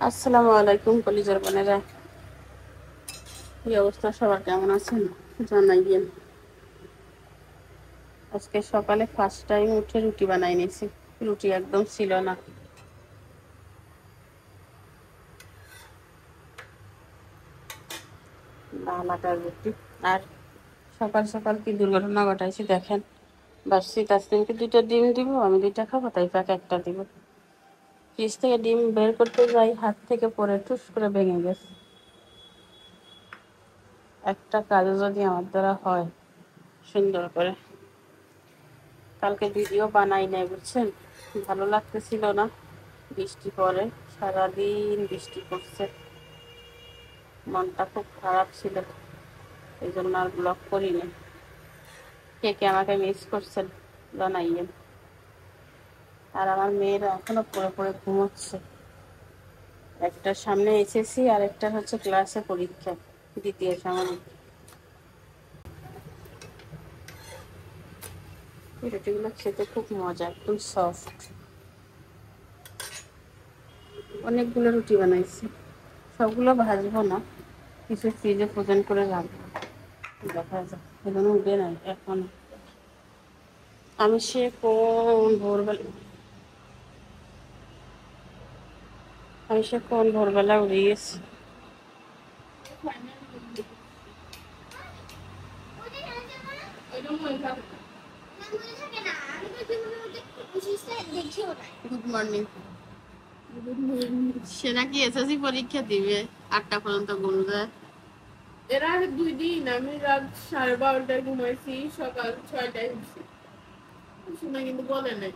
আসসালামু আলাইকুম কলিজার বোনেরা, কি অবস্থা সবার, কেমন আছেন জানাইবেন। আজকে সকালে ফার্স্ট টাইম উঠে রুটি বানাই নিয়েছি। রুটি একদম ছিল না। লাল আটার রুটি। আর সকাল সকাল কি দুর্ঘটনা ঘটাইছি দেখেন। বাসি তাসলিমকে 2টা ডিম দিব, আমি 2টা খাবো, তাই পাকে একটা দিব। ফ্রিজ থেকে ডিম বের করতে যাই, হাত থেকে পরে টুস করে ভেঙে গেছে। একটা কাজও যদি আমার দ্বারা হয় সুন্দর করে। কালকে ভিডিও বানাই নাই বুঝছেন, ভালো লাগতেছিল না। বৃষ্টি পরে, সারাদিন বৃষ্টি পড়ছে, মনটা খুব খারাপ ছিল, এই জন্য আর ব্লগ করিনি। কে কে আমাকে মিস করছেন জানাইয়েন। আর আমার মেয়েরা এখনো পড়ে পড়ে ঘুমোচ্ছে। একটার সামনে এসেছি, আর একটা হচ্ছে ক্লাসে পরীক্ষা, দ্বিতীয় সামনে। রুটিগুলো খেতে খুব মজা, একদম সফট। অনেকগুলো রুটি বানাইছি, সবগুলো ভাজবো না, কিছু ফ্রিজে ফ্রোজেন করে রাখবো, দেখা যাক। এজন্য উঠে নাই এখন। আমি সে কোন ভোরবেলা উঠে গেছি। Good morning. সে নাকি এসএসসি পরীক্ষা দিবে, 8টা পর্যন্ত ঘুমবে। এর আগে 2 দিন আমি রাত 12:30টায় ঘুমাইছি, সকাল 6টায় উঠছি। শোনা কিন্তু বলে নাই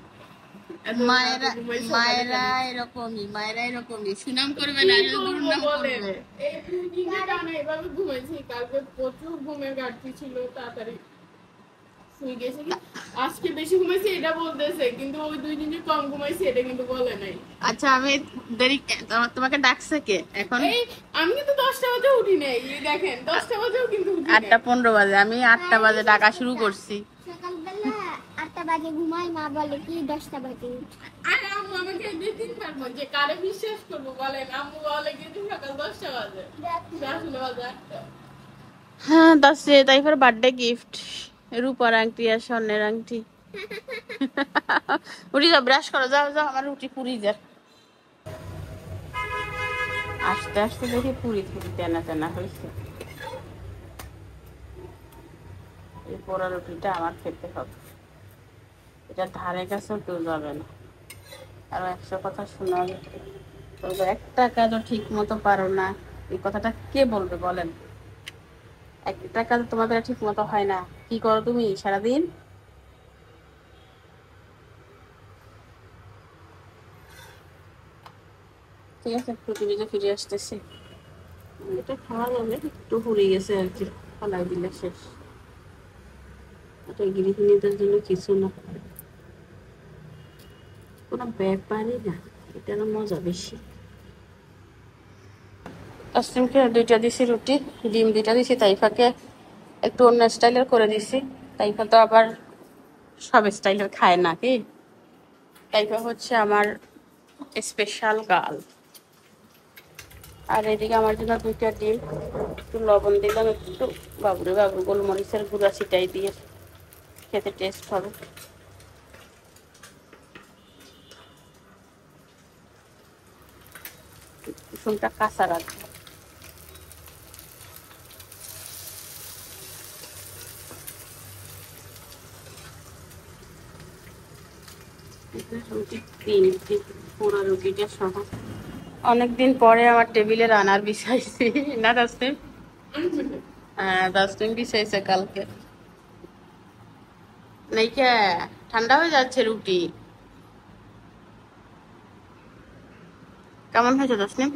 মায়েরা এরকমই সুনাম করবে না, দুর্নাম করবে। এই 2 দিনে টানা এভাবে ঘুমাইছি। কালকে প্রচুর ঘুমের ঘাটতি ছিল, তাড়াতাড়ি শুয়ে গেছি। আজকে বেশি ঘুমাইছি এটা বলতেছে, কিন্তু ওই 2 দিন যে কম ঘুমাইছি এটা কিন্তু বলে নাই। আচ্ছা, আমি দেরি, তোমাকে ডাকছে কে এখন? আমি কিন্তু 10টা বাজে উঠি নাই, এই দেখেন 10টা বাজেও কিন্তু উঠি নাই। 8টা 15 বাজে, আমি 8টা বাজে ডাকা শুরু করছি। সকালবেলা 8টা বাজে ঘুমাই, মা বলে কি 10টা বাজে। আর আম্মু আমাকে 2-3 বার বলছে, কারে বিশ্বাস করবো বলেন? আম্মু বলে কিন্তু সকাল 10টা বাজে, আসলে বাজে 8টা। হ্যাঁ, তাই ফের বার্থডে গিফট, রূপার আংটি আর স্বর্ণের আংটি। উঠি যাও, ব্রাশ করো, যাও যাও, আমার রুটি পুরি যার। আস্তে আস্তে দেখি পুরি তেনা তেনা হয়েছে। এই পোড়া রুটিটা আমার খেতে হবে, এটা ধারে কাছেও কেউ যাবে না। আরো 100 কথা শোনা যাবে, তবে একটা কাজও ঠিক মতো পারো না, এই কথাটা কে বলবে বলেন? একটা কাজ তোমাদের ঠিক মতো হয় না, কি করো তুমি সারাদিন? ঠিক আছে, প্রতিদিনে ফিরে আসতেছি। এটা খাওয়া যাবে, একটু পুড়ে গেছে আর কি, ফলাই দিলে শেষ। এটা গৃহিণীদের জন্য কিছু না, কোনো ব্যাপারই না, এটার মজা বেশি। তাসলিমকে 2টা দিছি রুটি, ডিম 2টা দিছি, তাইফাকে একটু অন্য স্টাইলের করে দিছি। তাইফা তো আবার সব স্টাইলের খায় না কি, তাইফা হচ্ছে আমার স্পেশাল গার্ল। আর এদিকে আমার জন্য 2টা ডিম, একটু লবণ দিলাম, একটু বাবুরে বাবু গোলমরিচের গুঁড়া ছিটাই দিয়ে, খেতে টেস্ট হবে। কুসুমটা কাঁচা রাখবো। রুটি 3টি, পুরো রুটিটা সহ। অনেকদিন পরে আমার টেবিলে রান্নার বিছাইছি না তাসলিম? হ্যাঁ, তাসলিম বিছাইছে কালকে। নাইকা ঠান্ডা হয়ে যাচ্ছে রুটি। কেমন হয়েছে তাসলিম?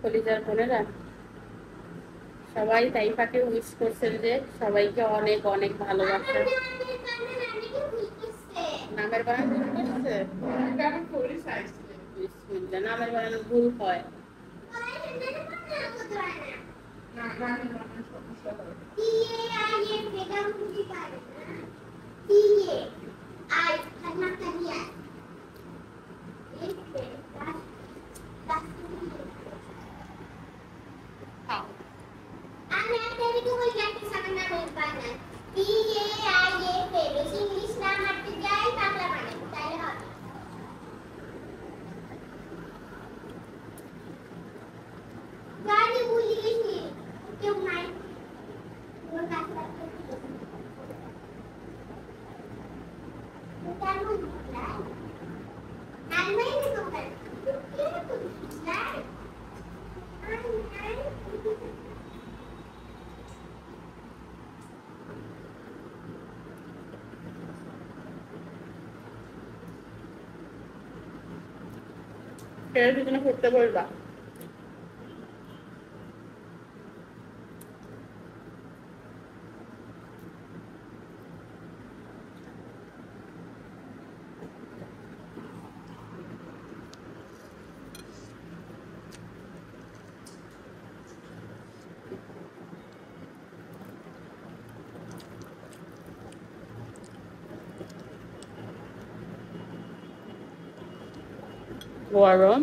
কলিজার বোনেরা, সবাই তাইফাকে উইশ করছেন যে সবাইকে অনেক অনেক ভালোবাসে। নামের বানান ভুল করছে, নামের বানান ভুল হয়। এর পিছনে ঘুরতে বলবা। গরম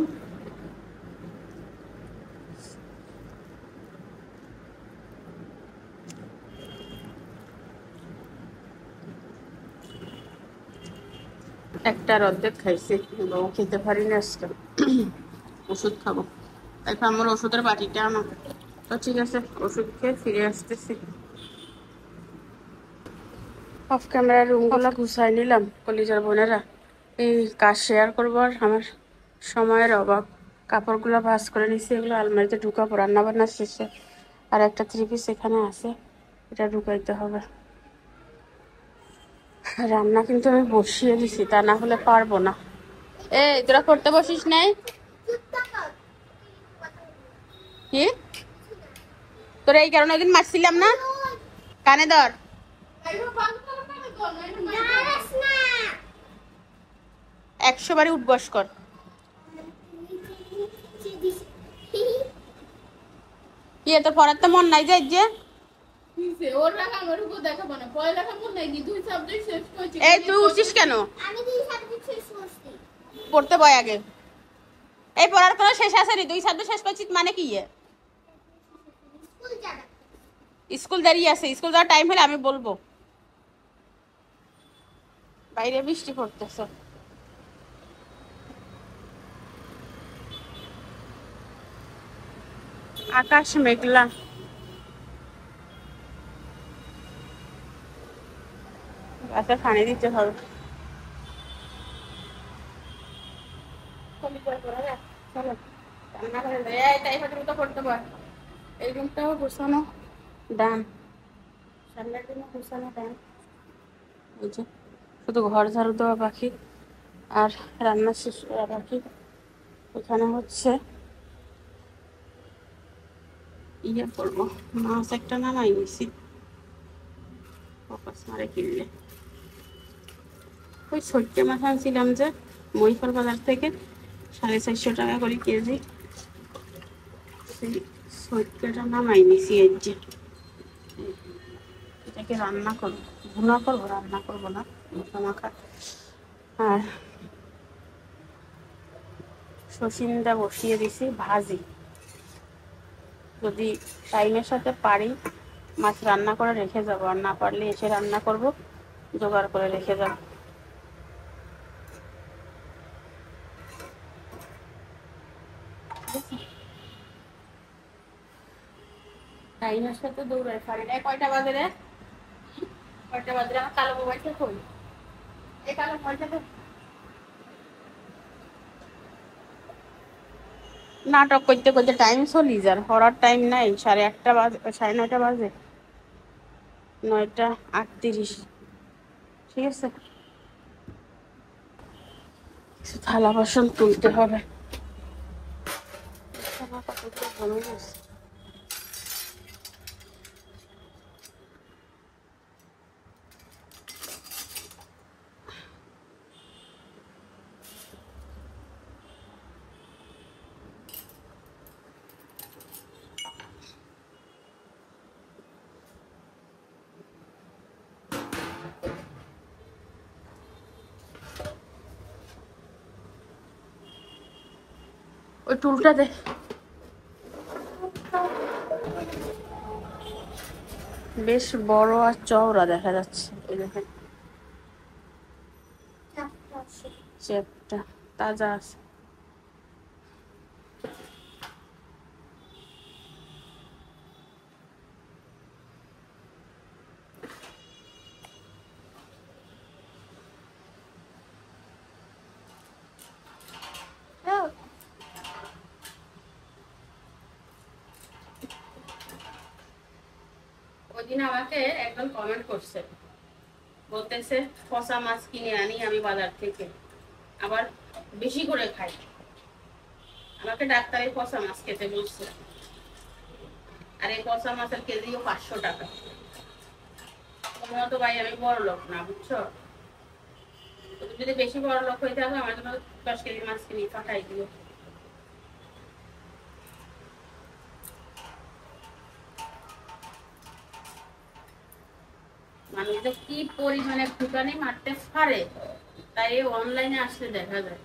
একটার অর্ধেক খাইছি, খেতে পারি না আজকে। ওষুধ খাবো, তারপর আমার ওষুধের বাটিটা আমার। তো ঠিক আছে, ওষুধ খেয়ে ফিরে আসতেছি। অফ ক্যামেরা রুমগুলো গুছাই নিলাম কলিজার বোনেরা। এই কাজ শেয়ার করবো আর আমার সময়ের অভাব। কাপড়গুলো ভাঁজ করে নিছি, এগুলো আলমারিতে ঢুকাবো রান্না বান্না শেষে। আর একটা 3 পিস এখানে আছে, এটা ঢুকাইতে হবে। রান্না কিন্তু আমি বসিয়ে দিছি, তা না হলে পারবো না। এই তোরা পড়তে বসিস নাই কি? তোরা এই কারণে ওইদিন মারছিলাম না, কানে ধর। দাঁড়াস না। 100 বারই উঠবস কর। কি তোর পড়ার তো মন নাই যাই যে? ওর লেখা আমার উপর দেখাবো না, পড়ালেখা মন নাই কি? 2 সাবজেক্ট শেষ করেছি। এই তুই উঠছিস কেন? আমি 2 সাবজেক্ট শেষ করছি। পড়তে বয় আগে। এই পড়ার কোনো শেষ আছে নি? 2 সাবজেক্ট শেষ করছিস মানে কি? স্কুল যাবে। স্কুল দেরি আছে, স্কুল যাওয়ার টাইম হলে আমি বলবো। বাইরে বৃষ্টি পড়তেছে। আকাশ মেঘলা। গাছে পানি দিতে হবে। চলো রান্না করে দেয়। তাই হয়তো তো করতে পার। এই রুমটাও গোছানো ডান, সামনের দিনে গোছানো ডান। এই যে শুধু ঘর ঝাড়ু দেওয়া বাকি আর রান্না শেষ করা বাকি। এখানে হচ্ছে ইয়ে করবো, মাছ একটা নামাই নিছি ফোকাস মারে কিনলে। ওই ছোট্ট মাছ আনছিলাম যে মহিফল বাজার থেকে, 450 টাকা করে কেজি। সেই ছোট্টটা নামাই নিছি। এই যে এটাকে রান্না করবো, ভুনা করবো, রান্না করবো না, মাখা। আর সসিন্দা বসিয়ে দিছি ভাজি। যদি টাইমের সাথে পারি মাছ রান্না করে রেখে যাবো, আর না পারলে এসে রান্না করব, জোগাড় করে রেখে যাব। টাইমের সাথে দৌড়াই পারি না। কয়টা বাজে রে? কয়টা বাজে? আমার কালো মোবাইলটা কই? এই কালো মোবাইলটা নাটক করতে করতে টাইম চলি যার, হরার টাইম নাই। 8:30 বাজে, 9:30 বাজে, 9:38। ঠিক আছে, থালা বাসন তুলতে হবে। ওই টুলটা দে। বেশ বড় আর চওড়া দেখা যাচ্ছে। এই দেখেন চেপটা তাজা আছে। ওইদিন আমাকে একজন কমেন্ট করছে, বলতেছে পচা মাছ কিনে আনি আমি বাজার থেকে, আবার বেশি করে খাই। আমাকে ডাক্তার এই পচা মাছ খেতে বলছে, আর এই পচা মাছের কেজিও 500 টাকা। তোমরা তো ভাই আমি বড় লোক না, বুঝছো? তুমি যদি বেশি বড় লোক হয়ে থাকো আমার জন্য 10 কেজি মাছ কিনে পাঠাই দিও। মানুষ যে কি পরিমাণে ফুটানি মারতে পারে তাই অনলাইনে আসলে দেখা যায়।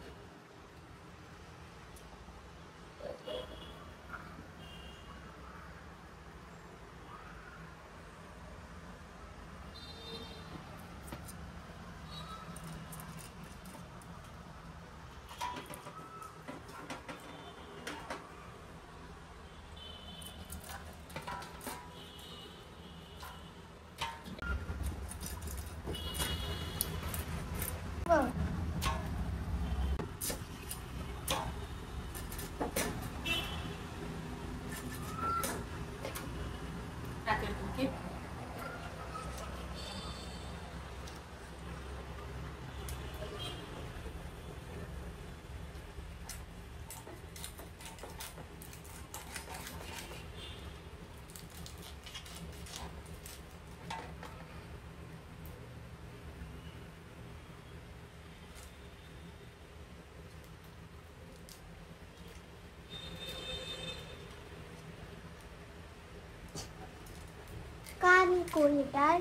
কান কোনটার?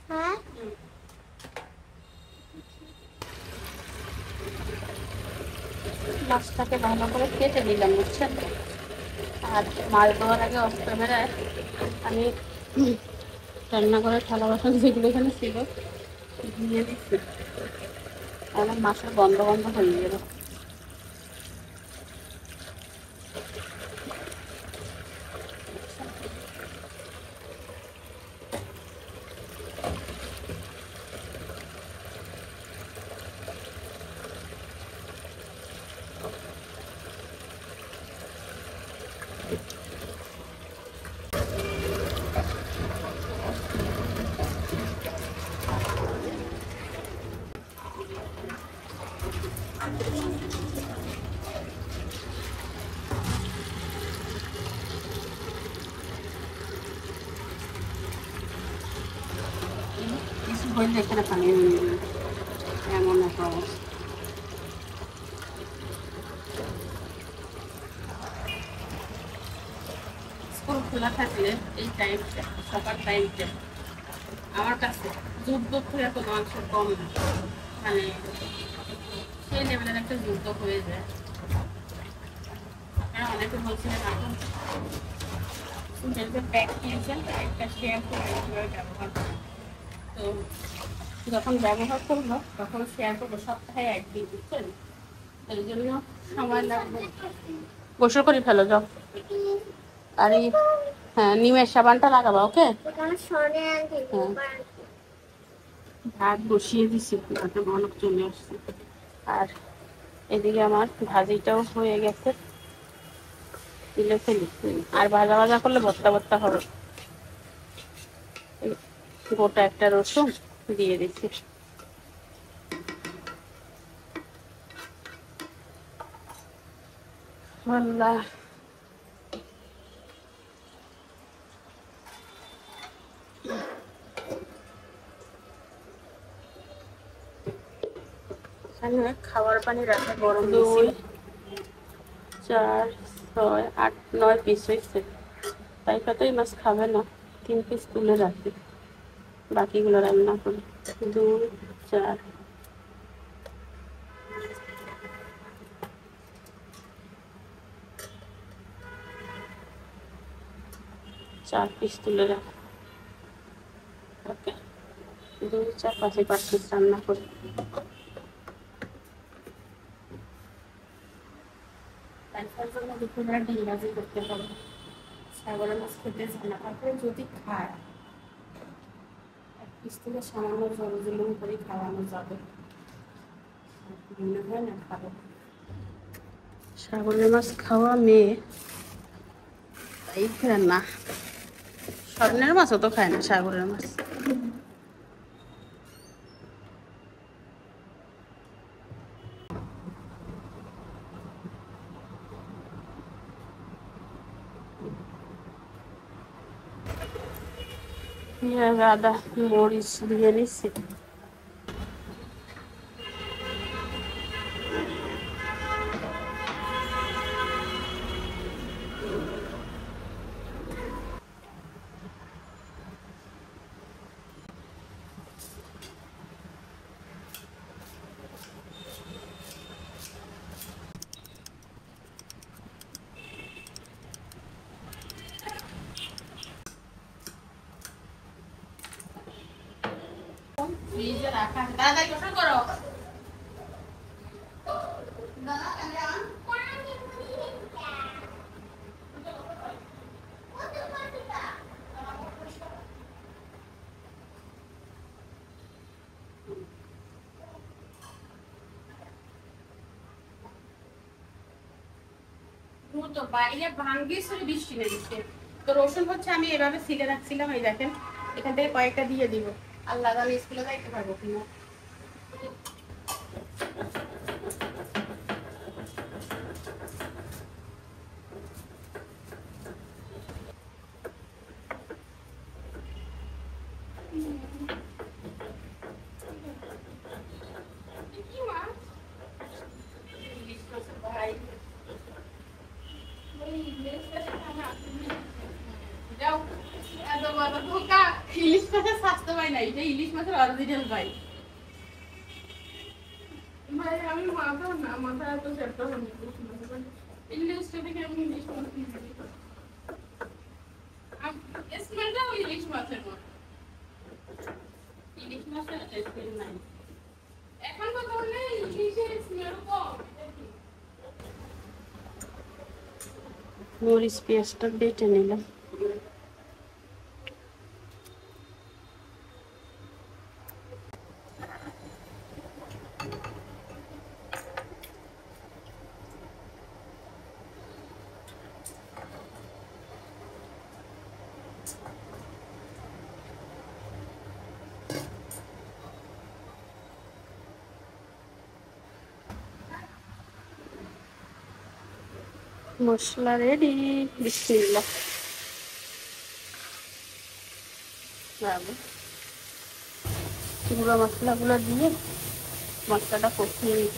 হ্যাঁ মাছটাকে ভালো করে কেটে দিলাম, বুঝছেন? আর মাছ দেওয়ার আগে অস্ত্র বেড়ায় আমি রান্নাঘরের থালা বাসন যেগুলো এখানে ছিল ধুয়ে দিচ্ছি, তাহলে মাছের গন্ধ গন্ধ হয়ে গেল। কিছু হইলে এখানে পানি নিয়ে নেবে, এমন একটা অবস্থা। স্কুল খোলা থাকলে এই টাইমটা, সকাল টাইমটা আমার কাছে যুদ্ধ থেকে এত মাংস কম না, মানে সেই লেভেলের একটা যুদ্ধ হয়ে যায়। আপনারা অনেকে বলছিলেন এখন ব্যাগ কিনেছেন, একটা শেয়ার করে ব্যবহার করুন। তো যখন ব্যবহার করবো তখন শেয়ার করবো সপ্তাহে একদিন, বুঝছেন? এই জন্য সময় লাগবে। গোসল করে ফেলো যাও। আর এই হ্যাঁ নিমের সাবানটা লাগাবা, ওকে? হ্যাঁ ভাত বসিয়ে দিছি, ভাতে বলক চলে আসছে। আর এদিকে আমার ভাজিটাও হয়ে গেছে, তুলে ফেলি। আর ভাজা ভাজা করলে ভর্তা ভর্তা হবে। গোটা একটা রসুন দিয়ে দিচ্ছি। আল্লাহ, এখানে খাবার পানি রাখা গরম। 2 4 6 8 9 পিস হয়েছে, তাই কতই মাছ খাবে না, 3 পিস তুলে রাখি, বাকিগুলো রান্না করি। 2 4 4 পিস তুলে রাখি, ওকে। 2 4 5 পিস রান্না করি। দুপুরবেলা ডিম ভাজি করতে হবে, সাগরের মাছ খেতে চায় না, তারপরে যদি খায় এক পিস থেকে সামান্য জল জলুন করে খাওয়ানো যাবে, মনে হয় না খাবো। সাগরের মাছ খাওয়া মেয়ে তাই খায় না, স্বর্ণের মাছও তো খায় না সাগরের মাছ। পেঁয়াজ আদা মরিচ দিয়ে নিচ্ছি। ফ্রিজে রাখা দাদা গোসল করো। তো বাইরে ভাঙ্গিস বৃষ্টি নেমেছে, তো রসুন হচ্ছে আমি এভাবে সিলে রাখছিলাম, এই দেখেন এখান থেকে কয়েকটা দিয়ে দিব। আল্লাহ আমি স্কুলে যাইতে পারবো কিনা। ইলিশ মাছের স্বাস্থ্য পাই না, এটা ইলিশ মাছের অরিজিনাল ভাই। ভাই আমি মাথা না, মাথা এত চেপটা হয়নি ইলিশটা থেকে আমি ইলিশ মাছ স্মেলটাও ইলিশ মাছের মতো। ইলিশ মাছের স্মেল নাই এখন তো তাহলে ইলিশের স্মেল কম। মরিচ পেঁয়াজটা বেটে নিলাম। মশলা রেডি, বিসমিল্লাহ। গুঁড়ো মশলাগুলো দিয়ে মশলাটা কষিয়ে নিই।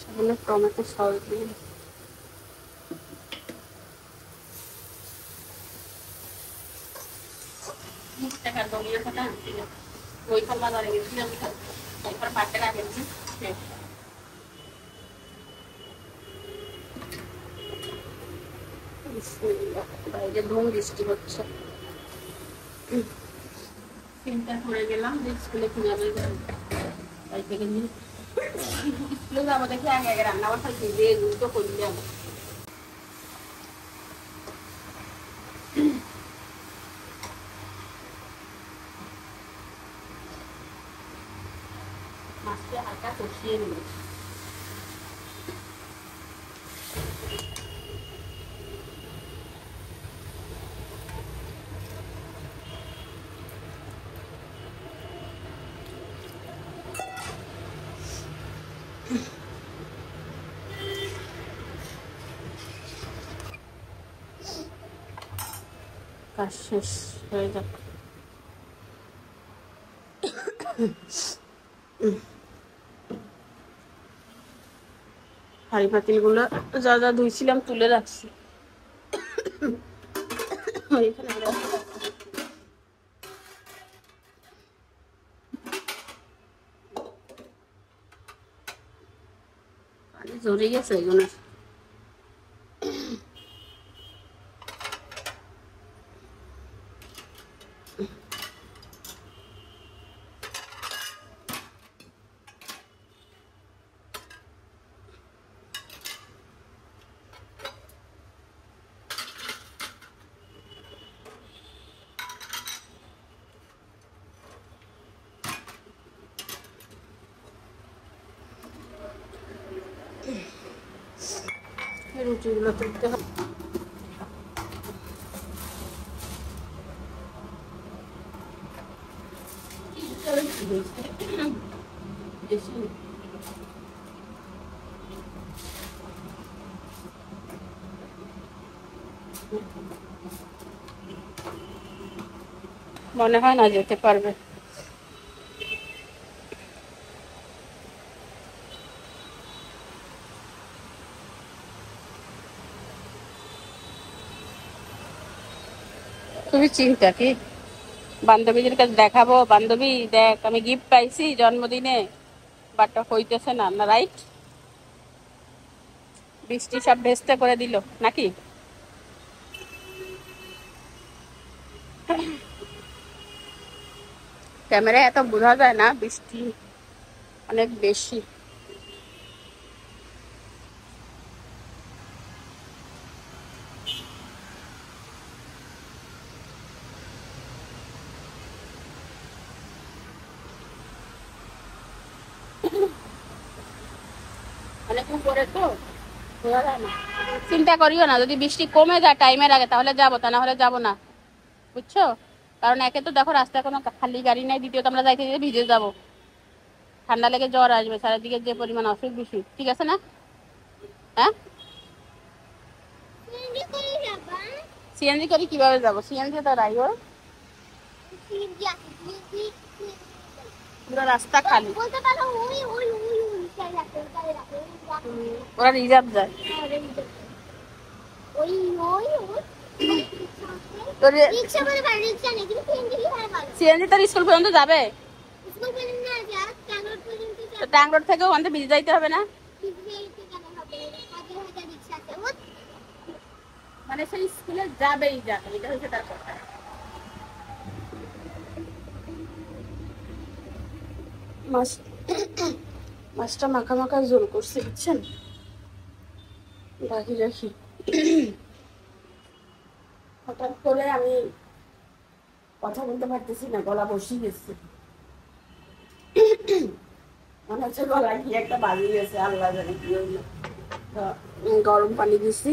সামনে টমেটো সস দিয়ে টাকার দমিয়ে কথা আনছিল, ওই খাল্লা ধরে গেছিলাম, তারপর পাটে রাখেছি। বাইরে ধুম বৃষ্টি হচ্ছে। চিন্তা করে গেলাম যে স্কুলে কিভাবে বাড়ি থেকে নিয়ে স্কুলে যাবো, দেখি আগে আগে রান্না বান্না দিয়ে দ্রুত করলাম। মাছটা হালকা কষিয়ে নিল। কাজ শেষ হয়ে যাবে। হাঁড়ি পাতিলগুলো যা যা ধুইছিলাম তুলে রাখছি। পানি ঝরে গেছে এগুলো। রুটিগুলো তুলতে হবে। হইতেছে। মনে হয় না যেতে পারবে। খুবই চিন্তা কি বান্ধবীদের কাছে দেখাবো, বান্ধবী দেখ আমি গিফট পাইছি জন্মদিনে, বাট হইতেছে না, না রাইট? বৃষ্টি সব ভেস্তে করে দিল নাকি? ক্যামেরায় এত বোঝা যায় না, বৃষ্টি অনেক বেশি। অনেক উপরে তো বোঝা যায় না। চিন্তা করিও না, যদি বৃষ্টি কমে যায় টাইমের আগে তাহলে যাবো, তা না হলে যাবো না, বুঝছো? কারণ একে তো দেখো রাস্তায় কোনো খালি গাড়ি নাই, দ্বিতীয়ত আমরা যাইতে যেতে ভিজে যাবো, ঠান্ডা লেগে জ্বর আসবে, চারিদিকে যে পরিমাণ অসুখ বিসুখ, ঠিক আছে না? হ্যাঁ, সিএনজি করে যাবা? সিএনজি করে কিভাবে যাবো? সিএনজি তো রাইও, সিএনজি আছে, সিএনজি পুরো রাস্তা খালি। বলতে পারো ওই ওই ওই ওই সাইড আছে, ওই রাখো ওরা রিজার্ভ যায়। ওই ওই ওই তোর রিক্সা করে পারে, রিক্সা নেই কিন্তু সিএনজি কি হয় ভালো। সিএনজি তোর স্কুল পর্যন্ত যাবে? স্কুল পর্যন্ত না যা টাঙ্গর পর্যন্ত তো ট্যাং রোড থেকে ওখান থেকে ভিজে যাইতে হবে না? যাইতে কেন হবে? হাজার হাজার রিক্সা আছে। ও মানে সেই স্কুলে যাবেই যাবে, এটা হচ্ছে তার কথা। মাছ মাছটা মাখা মাখা ঝোল করছে, বুঝছেন? রাখি রাখি হঠাৎ করে আমি কথা বলতে পারতেছি না, গলা বসে গেছে, মনে হচ্ছে গলায় কি একটা বাজিয়ে গেছে, আল্লাহ জানে কি হইলো। তো গরম পানি দিছি,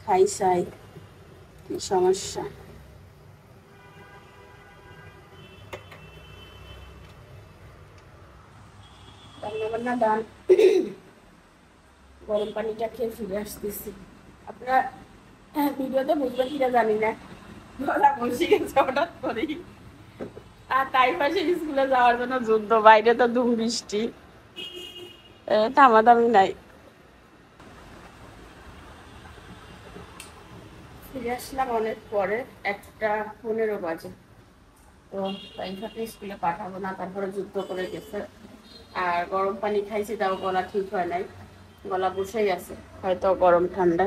খাই চাই, কি সমস্যা। রান্না বান্না দান, গরম পানিটা খেয়ে ফিরে আসতেছি। আপনারা ভিডিওতে বুঝবেন কিনা জানি না, গলা বসে গেছে হঠাৎ করেই। আর তাই পাশে স্কুলে যাওয়ার জন্য যুদ্ধ, বাইরে তো ধুম বৃষ্টি, থামাদামি নাই। ফিরে আসলাম অনেক পরে, 1:15 বাজে। তো তাইফাকে স্কুলে পাঠাবো না, তারপরে যুদ্ধ করে গেছে। আর গরম পানি খাইছি, তাও গলা ঠিক হয় নাই, গলা বসেই আছে, হয়তো গরম ঠান্ডা।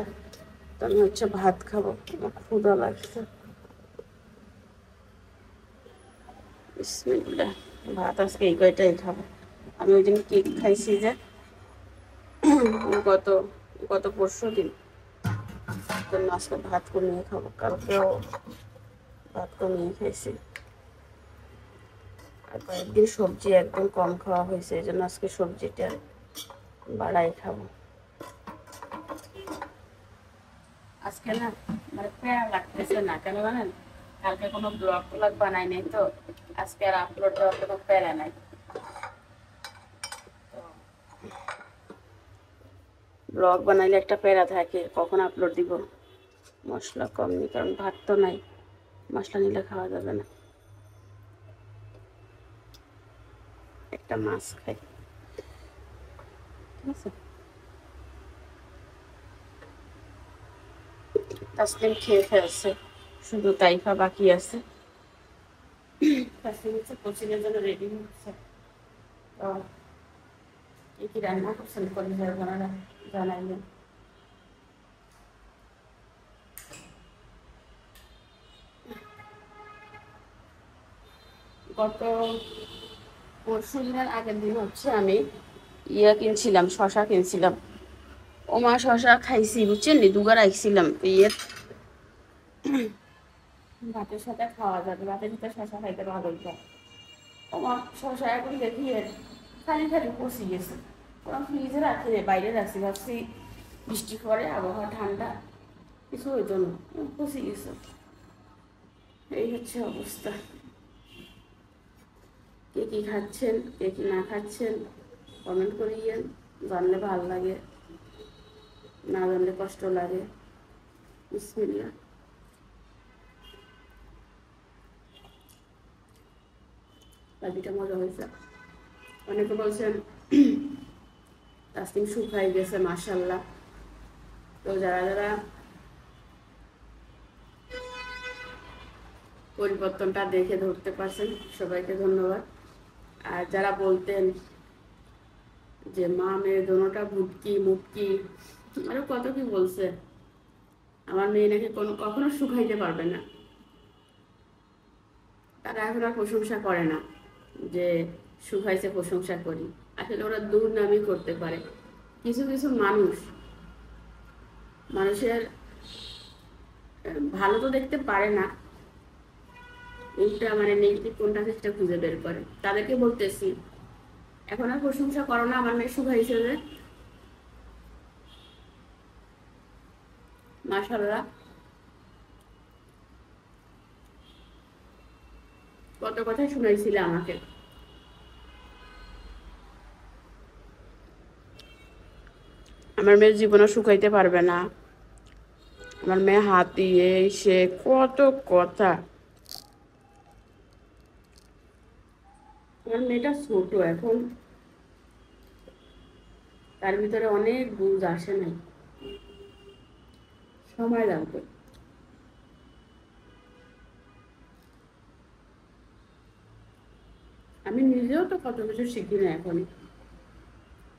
তো আমি হচ্ছে ভাত খাবো, আমার ক্ষুধা লাগছে। বিসমিল্লাহ, ভাত আজকে এই কয়টাই খাবো। আমি ওই দিন কেক খাইছি যে গত গত পরশু দিন, জন্য আজকে ভাত কমিয়ে খাবো, কালকেও ভাত কমিয়ে খাইছি। আর কয়েকদিন সবজি একদম কম খাওয়া হয়েছে, এই জন্য আজকে সবজিটা বাড়াই খাবো। আজকে না মানে প্যারা লাগতেছে না, কেন জানেন? কালকে কোনো ব্লগ ট্লগ বানাই নাই তো, আজকে আর আপলোড দেওয়ার কোনো প্যারা নাই। ব্লগ বানাইলে একটা প্যারা থাকে, কখন আপলোড দিব। মশলা কম নি, কারণ ভাত তো নাই, মশলা নিলে খাওয়া যাবে না। একটা মাছ খাই, ঠিক আছে? তাসলিম খেয়ে ফেলছে, শুধু তাইফা বাকি আছে। তাসলিম হচ্ছে কোচিংয়ের জন্য রেডি হচ্ছে। তো কি রান্না করছেন কলিজার বোনারা জানাইলেন। গত পরশু দিনের আগের দিন হচ্ছে আমি কিনছিলাম, শশা কিনছিলাম। ওমা শশা খাইছি, বুঝছেন, দুগার আইছিলাম। ভাতের সাথে খাওয়া যাবে, ভাতের সাথে শশা খাইতে ভালোই যায়। ওমা শশা এখন দেখি খালি খালি পচি গেছে, ওরা ফ্রিজে রাখি, বাইরে রাখছি, ভাবছি বৃষ্টি পরে আবহাওয়া ঠান্ডা, কিছু হইতো না, পচি গেছে। এই হচ্ছে অবস্থা। কে কি খাচ্ছেন, কে কি না খাচ্ছেন কমেন্ট করিয়েন। জানলে ভালো লাগে, না জানলে কষ্ট লাগে। বিসমিল্লাহ। পাখিটা মজা হয়েছে। অনেকে বলছেন তাসনিম শুকাই গেছে, মাশাল্লাহ। তো যারা যারা পরিবর্তনটা দেখে ধরতে পারছেন সবাইকে ধন্যবাদ। আর যারা বলতেন যে মা মেয়ে দোনোটা ভুটকি মুটকি আরো কত কি বলছে, আমার মেয়ে নাকি কখনো শুকাইতে পারবে না, তারা এখন আর প্রশংসা করে না যে শুকাইছে প্রশংসা করি। আসলে ওরা দুর্নামই করতে পারে। কিছু কিছু মানুষের ভালো তো দেখতে পারে না, উল্টা মানে নেগেটিভ কোনটা সেটা খুঁজে বের করে। তাদেরকে বলতেছি এখন আর প্রশংসা করো না আমার মেয়ে শুকাইছে যে, মাশাআল্লাহ। কত কথাই শুনাইছিলে আমাকে। আমার মেয়ে জীবনে শুকাইতে পারবে না, আমার মেয়ে হাতি, এই সে কত কথা। আমার মেয়েটা ছোট এখন, তার ভিতরে অনেক বুঝ আসে নাই, সময় লাগবে। আমি নিজেও তো কত কিছু শিখি না এখন,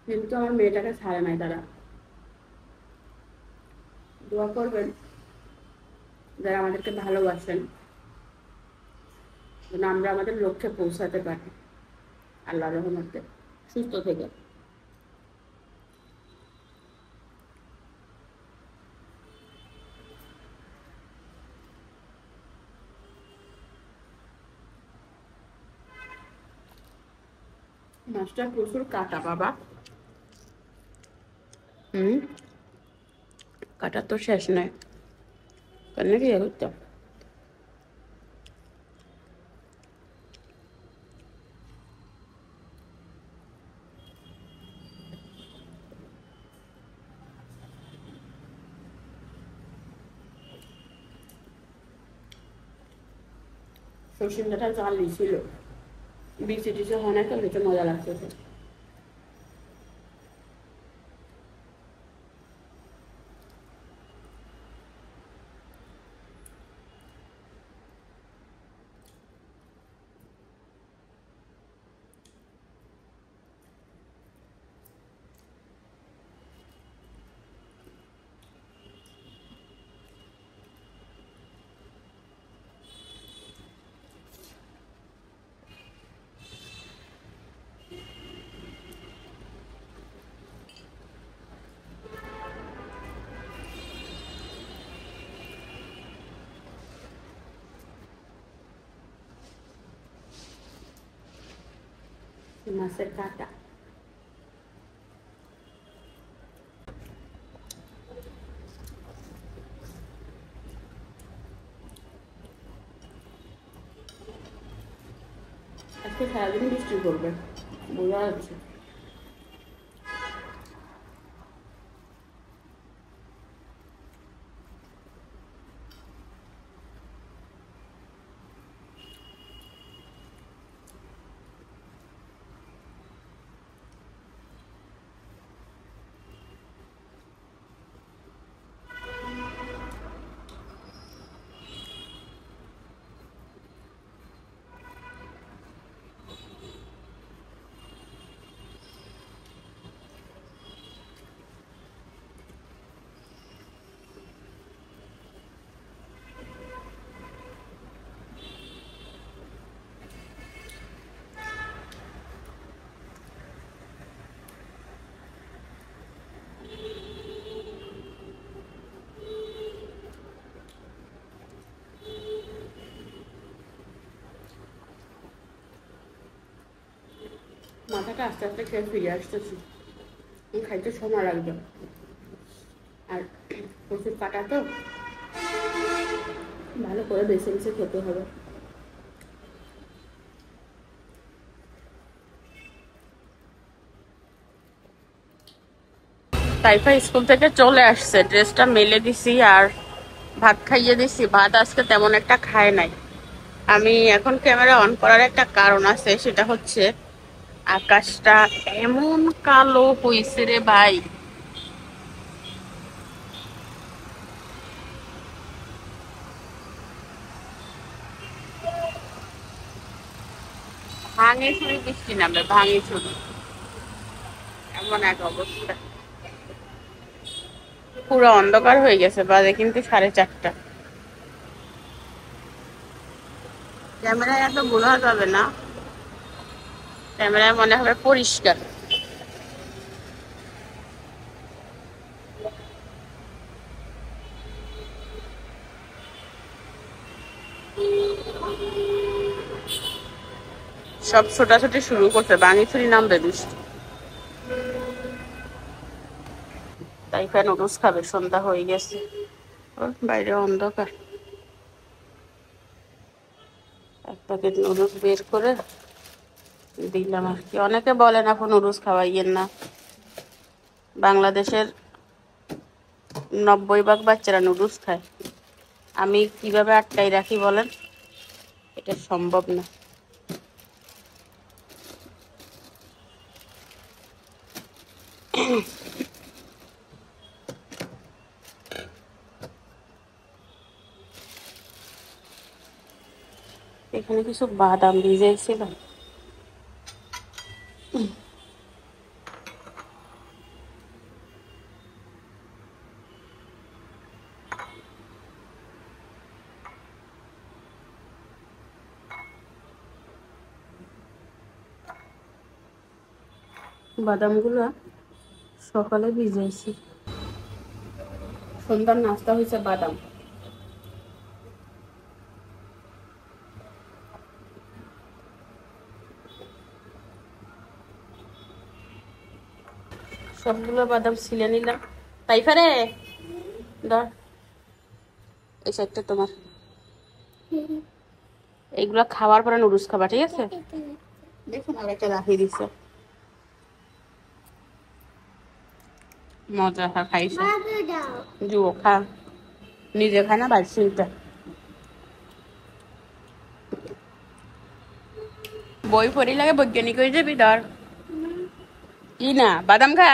কিন্তু আমার মেয়েটাকে ছাড়ে নাই তারা। দোয়া করবেন যারা আমাদেরকে ভালোবাসেন, যেন আমরা আমাদের লক্ষ্যে পৌঁছাতে পারি আল্লাহর রহমতে, সুস্থ থেকে। মাছটা প্রচুর কাটা বাবা। কাটার তো শেষ নাই, কেন কি করতাম। সরষেটা জাল দিয়েছিল, বিচে টিচে হয় না, তো খেতে মজা লাগতেছে। মাছের কাটা আজকে সারাদিন বৃষ্টি করবে, বোঝা যাচ্ছে। মাথাটা আস্তে আস্তে খেয়ে ফিরে আসতেছি, খাইতে সময় লাগবে। আর প্রচুর কাটা তো, ভালো করে বেছে বেছে খেতে হবে। তাইফা স্কুল থেকে চলে আসছে, ড্রেসটা মেলে দিছি আর ভাত খাইয়ে দিছি। ভাত আজকে তেমন একটা খায় নাই। আমি এখন ক্যামেরা অন করার একটা কারণ আছে, সেটা হচ্ছে আকাশটা এমন কালো হইছে রে ভাই। ভাঙে ছুরি বৃষ্টি নামবে, ভাঙে ছুরি, এমন এক অবস্থা। পুরো অন্ধকার হয়ে গেছে, বাজে কিন্তু 4:30। ক্যামেরায় এত বোঝা যাবে না, ক্যামেরায় মনে হবে পরিষ্কার। সব ছোটাছুটি শুরু করছে, ভাঙি ছুরি নামবে বৃষ্টি। তাইফা নুডলস খাবে, সন্ধ্যা হয়ে গেছে, বাইরে অন্ধকার। এক প্যাকেট নুডলস বের করে দিলাম আর কি। অনেকে বলেন আপু নুডলস খাওয়াইয়েন না, বাংলাদেশের 90% বাচ্চারা নুডলস খায়। আমি কিভাবে আটকাই রাখি বলেন? এটা সম্ভব না। এখানে কিছু বাদাম ভিজেছিল, বাদামগুলো সকালে ভিজাইছি। সন্ধ্যার নাস্তা হয়েছে বাদাম। সবগুলো বাদাম ছিলে নিলাম। তাইফারে ধর, এই সাইডটা তোমার। এইগুলা খাওয়ার পরে নুডলস খাবা, ঠিক আছে? দেখুন আর একটা রাখি দিছে, মজা খাইছে। জুও খা, নিজে খায় না বাইর শুনতে। বই পড়ি লাগে বৈজ্ঞানিক হয়ে যাবি ধর। কি না বাদাম খা।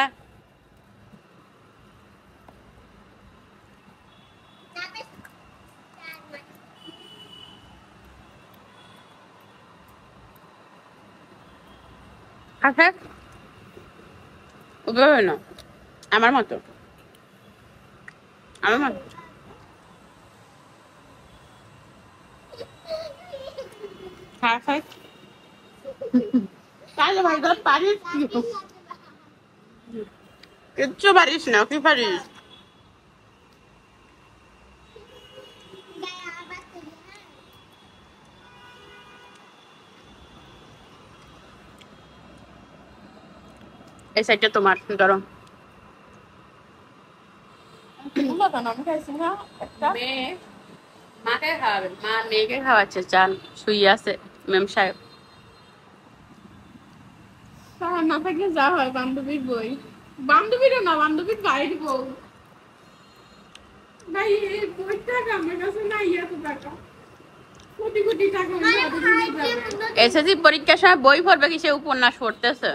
আচ্ছা ওগুলো না, আমার মতো, আমার মতো। খা খাই, তাহলে ভাই ধর পারিস কিচ্ছু পারিস না, কি পারিস? এই সাইডটা তোমার, ধরো। মাকে খাওয়াবেন, মা মেয়েকে খাওয়াচ্ছে, চান শুয়ে আছে ম্যাম সাহেব। না থাকলে যা হয়, বান্ধবীর বই, বান্ধবীরও না, বান্ধবীর বাইর বউ। ভাই এই বইটা আমার কাছে নাই, এত টাকা, কোটি কোটি টাকা। এসএসসি পরীক্ষার সময় বই পড়বে কি, সে উপন্যাস পড়তেছে?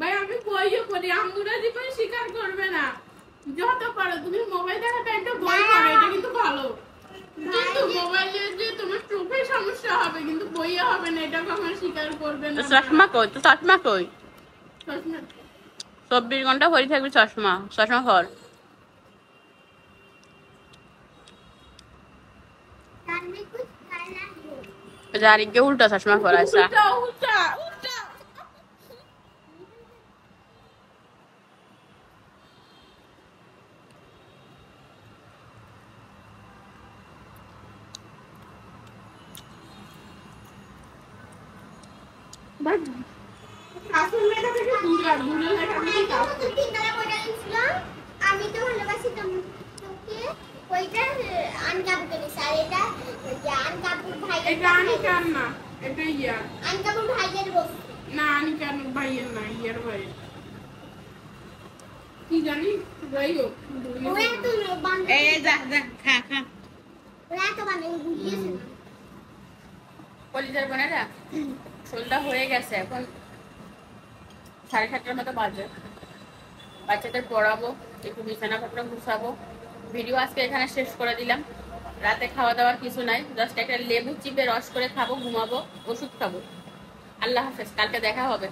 ভাই আমি বইও পড়ি, আম্মুরা জীবন স্বীকার করবে না। যত পারো তুমি মোবাইল দেখাটা একটা বই পড়ো, এটা কিন্তু ভালো। কিন্তু মোবাইলে যে তোমার চোখের সমস্যা হবে, কিন্তু বইয়ে হবে না, এটা কখনো স্বীকার করবে না। চশমা কই তো, চশমা কই? চশমা 24 ঘন্টা পরে থাকবি, চশমা চশমা পর। জারিকে উল্টা চশমা পরাইছা। উল্টা উল্টা উল্টা। ভাই আসল লেখা থেকে দূরে দূরে লেখা থেকে কাছে। আমি তো ভালোবাসি তোকে, ওইটা আনকাপুর স্যার, এটা আনকাপুর ভাই, এটা আনিকার না, এটা ইয়ার। আনকাপুর ভাইয়ের বস্তু না আনিকার ভাইয়ের না, ইয়ার ভাই। কি জানি যাই হোক ওরা তো বান্ধব এই যা যা খা খা ওরা তো বান্ধব বুঝিয়েছে না কলিজার বোনেরা সন্ধ্যা হয়ে গেছে, এখন 7:30টার মতো বাজে। বাচ্চাদের পড়াবো, একটু বিছানাপত্র গুছাবো। ভিডিও আজকে এখানে শেষ করে দিলাম। রাতে খাওয়া দাওয়ার কিছু নাই, জাস্ট একটা লেবু চিপে রস করে খাবো, ঘুমাবো, ওষুধ খাবো। আল্লাহ হাফেজ, কালকে দেখা হবে।